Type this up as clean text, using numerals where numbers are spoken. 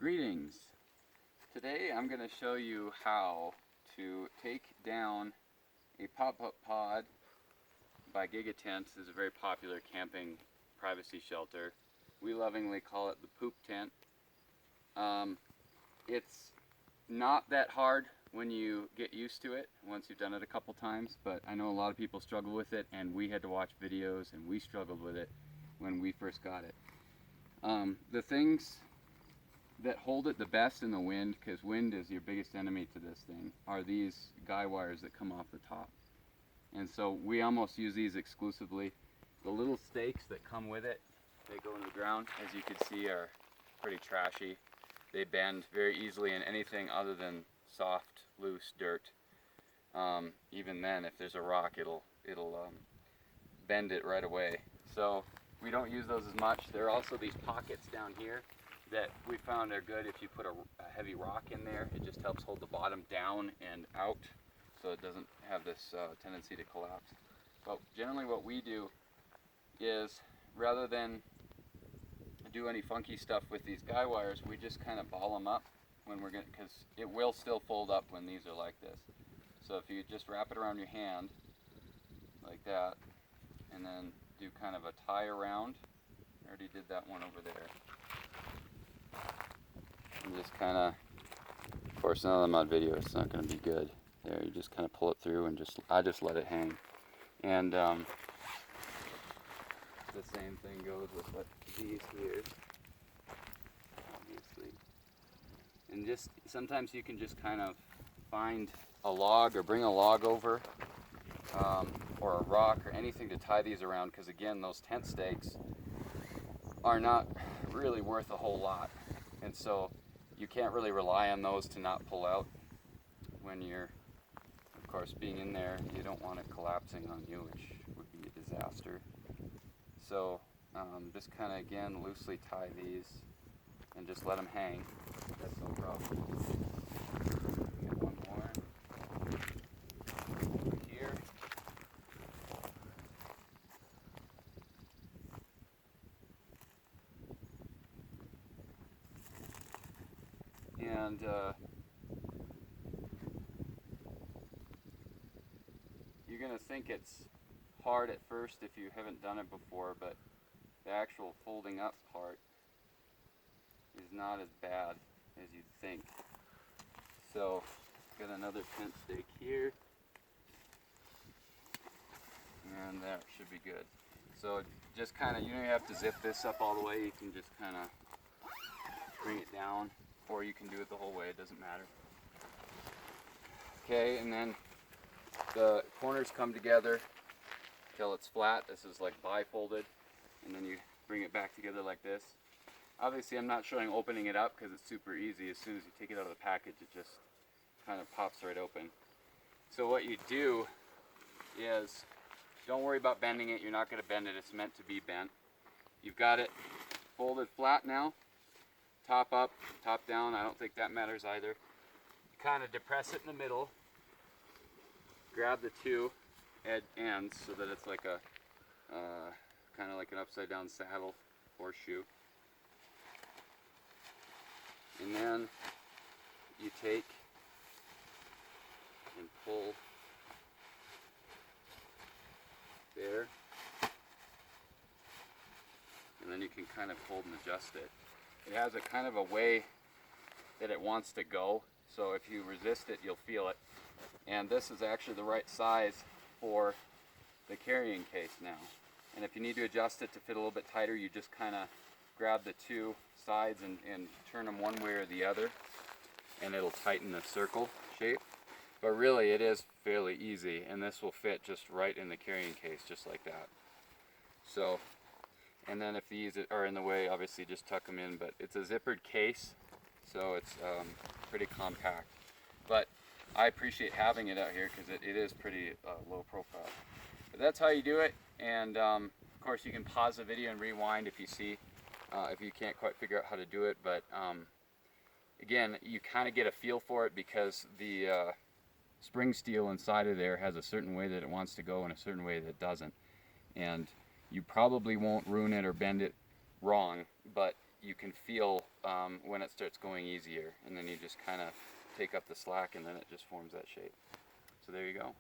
Greetings! Today I'm going to show you how to take down a pop-up pod by GigaTent. This is a very popular camping privacy shelter. We lovingly call it the poop tent. It's not that hard when you get used to it, once you've done it a couple times, but I know a lot of people struggle with it, and we had to watch videos and we struggled with it when we first got it. The things that hold it the best in the wind, because wind is your biggest enemy to this thing, are these guy wires that come off the top. And so we almost use these exclusively. The little stakes that come with it, they go in the ground, as you can see, are pretty trashy. They bend very easily in anything other than soft, loose dirt. Even then, if there's a rock, it'll bend it right away. So we don't use those as much. There are also these pockets down here that we found are good if you put a heavy rock in there. It just helps hold the bottom down and out so it doesn't have this tendency to collapse. But generally what we do is, rather than do any funky stuff with these guy wires, we just kind of ball them up when we're going to, because it will still fold up when these are like this. So if you just wrap it around your hand like that, and then do kind of a tie around. I already did that one over there. And just kind of course, none of them on video, it's not going to be good. There, you just kind of pull it through and I just let it hang. And the same thing goes with these here, obviously. And just sometimes you can just kind of find a log or bring a log over, or a rock or anything to tie these around, because again, those tent stakes are not really worth a whole lot. And so you can't really rely on those to not pull out when you're, of course, being in there. You don't want it collapsing on you, which would be a disaster. So just kind of, again, loosely tie these and just let them hang. That's no problem. Get one more over here. And you're going to think it's hard at first if you haven't done it before, but the actual folding up part is not as bad as you'd think. So, got another tent stake here, and that should be good. So just kind of, you don't have to zip this up all the way, you can just kind of bring it down, or you can do it the whole way, it doesn't matter. Okay, and then the corners come together till it's flat. This is like bifolded, and then you bring it back together like this. Obviously I'm not showing opening it up because it's super easy. As soon as you take it out of the package, it just kind of pops right open. So what you do is, don't worry about bending it. You're not going to bend it. It's meant to be bent. You've got it folded flat now. Top up, top down. I don't think that matters either. You kind of depress it in the middle. Grab the two ends so that it's like a kind of like an upside down saddle horseshoe. And then you take and pull there, and then you can kind of fold and adjust it. It has a kind of a way that it wants to go, so if you resist it, you'll feel it. And this is actually the right size for the carrying case now. And if you need to adjust it to fit a little bit tighter, you just kind of grab the two sides and turn them one way or the other, and it'll tighten the circle shape. But really it is fairly easy, and this will fit just right in the carrying case, just like that. So, and then if these are in the way, obviously just tuck them in, but it's a zippered case, so it's pretty compact. But I appreciate having it out here because it is pretty low profile. But that's how you do it, and of course you can pause the video and rewind if you see, if you can't quite figure out how to do it. But again, you kind of get a feel for it because the spring steel inside of there has a certain way that it wants to go and a certain way that it doesn't. And you probably won't ruin it or bend it wrong, but you can feel when it starts going easier, and then you just kind of take up the slack, and then it just forms that shape. So there you go.